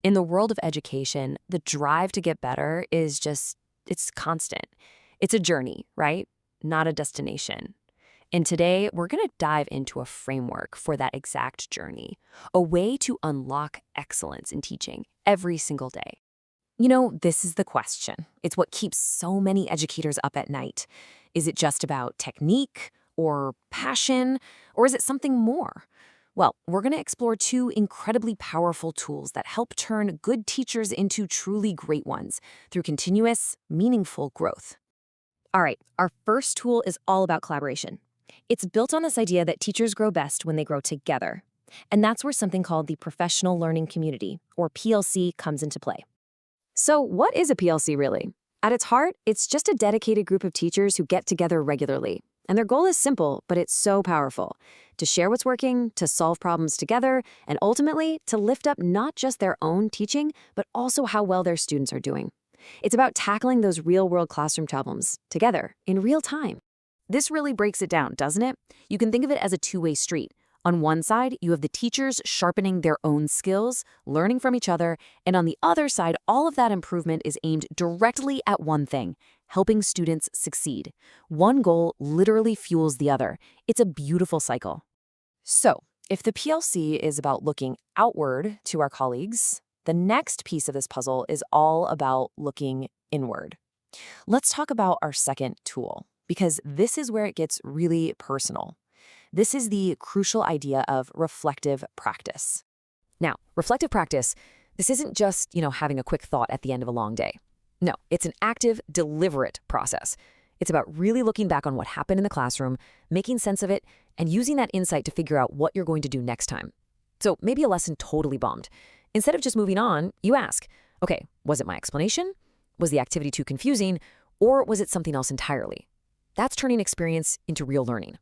In the world of education, the drive to get better is it's constant. It's a journey, right? Not a destination. And today, we're going to dive into a framework for that exact journey, a way to unlock excellence in teaching every single day. This is the question. It's what keeps so many educators up at night. Is it just about technique or passion, or is it something more? Well, we're going to explore two incredibly powerful tools that help turn good teachers into truly great ones through continuous, meaningful growth. All right, our first tool is all about collaboration. It's built on this idea that teachers grow best when they grow together. And that's where something called the Professional Learning Community, or PLC, comes into play. So, what is a PLC really? At its heart, it's just a dedicated group of teachers who get together regularly. And their goal is simple, but it's so powerful: to share what's working, to solve problems together, and ultimately, to lift up not just their own teaching, but also how well their students are doing. It's about tackling those real-world classroom problems together in real time. This really breaks it down, doesn't it? You can think of it as a two-way street. On one side, you have the teachers sharpening their own skills, learning from each other, and on the other side, all of that improvement is aimed directly at one thing: helping students succeed. One goal literally fuels the other. It's a beautiful cycle. So, if the PLC is about looking outward to our colleagues, the next piece of this puzzle is all about looking inward. Let's talk about our second tool, because this is where it gets really personal. This is the crucial idea of reflective practice. Now, reflective practice, this isn't just, having a quick thought at the end of a long day. No, it's an active, deliberate process. It's about really looking back on what happened in the classroom, making sense of it, and using that insight to figure out what you're going to do next time. So maybe a lesson totally bombed. Instead of just moving on, you ask, okay, was it my explanation? Was the activity too confusing? Or was it something else entirely? That's turning experience into real learning.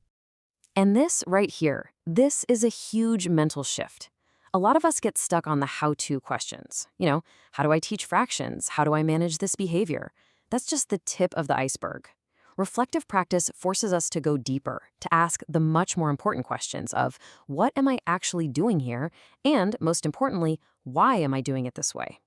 And this right here, this is a huge mental shift. A lot of us get stuck on the how-to questions. How do I teach fractions? How do I manage this behavior? That's just the tip of the iceberg. Reflective practice forces us to go deeper, to ask the much more important questions of what am I actually doing here? And most importantly, why am I doing it this way?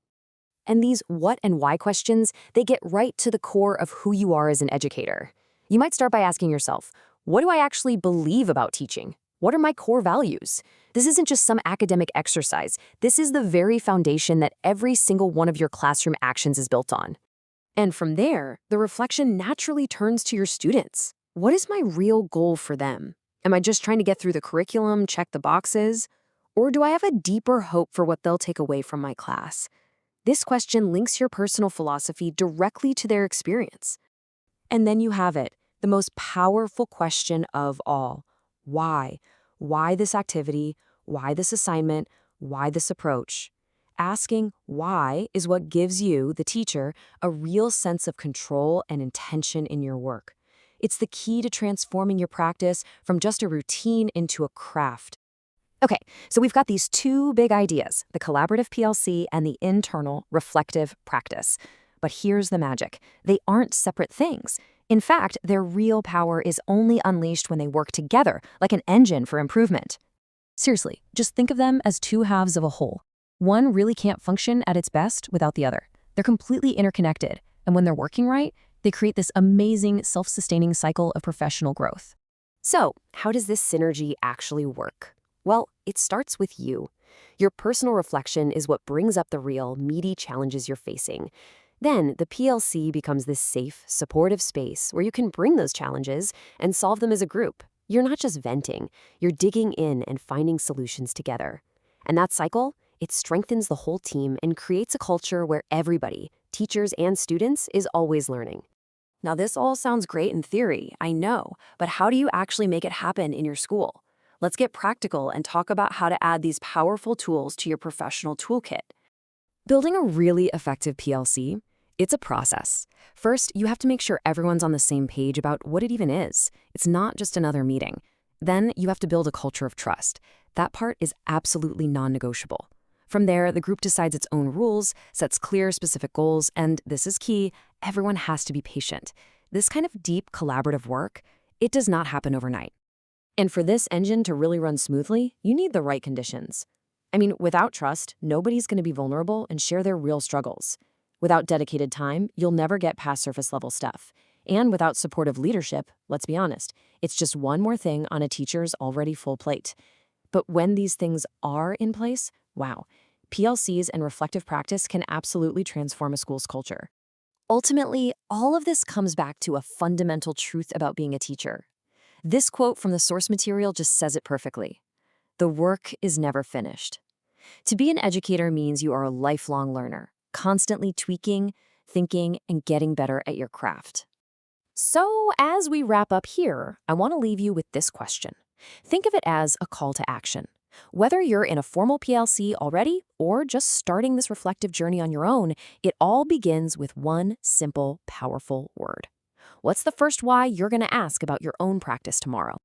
And these what and why questions, they get right to the core of who you are as an educator. You might start by asking yourself, what do I actually believe about teaching? What are my core values? This isn't just some academic exercise. This is the very foundation that every single one of your classroom actions is built on. And from there, the reflection naturally turns to your students. What is my real goal for them? Am I just trying to get through the curriculum, check the boxes? Or do I have a deeper hope for what they'll take away from my class? This question links your personal philosophy directly to their experience. And then you have it, the most powerful question of all. Why? Why this activity? Why this assignment? Why this approach? Asking why is what gives you, the teacher, a real sense of control and intention in your work. It's the key to transforming your practice from just a routine into a craft. Okay, so we've got these two big ideas, the collaborative PLC and the internal reflective practice. But here's the magic. They aren't separate things. In fact, their real power is only unleashed when they work together, like an engine for improvement. Seriously, just think of them as two halves of a whole. One really can't function at its best without the other. They're completely interconnected, and when they're working right, they create this amazing self-sustaining cycle of professional growth. So, how does this synergy actually work? Well, it starts with you. Your personal reflection is what brings up the real, meaty challenges you're facing. Then, the PLC becomes this safe, supportive space where you can bring those challenges and solve them as a group. You're not just venting, you're digging in and finding solutions together. And that cycle, it strengthens the whole team and creates a culture where everybody, teachers and students, is always learning. Now, this all sounds great in theory, I know, but how do you actually make it happen in your school? Let's get practical and talk about how to add these powerful tools to your professional toolkit. Building a really effective PLC, it's a process. First, you have to make sure everyone's on the same page about what it even is. It's not just another meeting. Then you have to build a culture of trust. That part is absolutely non-negotiable. From there, the group decides its own rules, sets clear, specific goals, and this is key, everyone has to be patient. This kind of deep collaborative work, it does not happen overnight. And for this engine to really run smoothly, you need the right conditions. I mean, without trust, nobody's going to be vulnerable and share their real struggles. Without dedicated time, you'll never get past surface level stuff. And without supportive leadership, let's be honest, it's just one more thing on a teacher's already full plate. But when these things are in place, wow, PLCs and reflective practice can absolutely transform a school's culture. Ultimately, all of this comes back to a fundamental truth about being a teacher. This quote from the source material just says it perfectly. The work is never finished. To be an educator means you are a lifelong learner, constantly tweaking, thinking, and getting better at your craft. So, as we wrap up here, I want to leave you with this question. Think of it as a call to action. Whether you're in a formal PLC already or just starting this reflective journey on your own, it all begins with one simple, powerful word. What's the first why you're going to ask about your own practice tomorrow?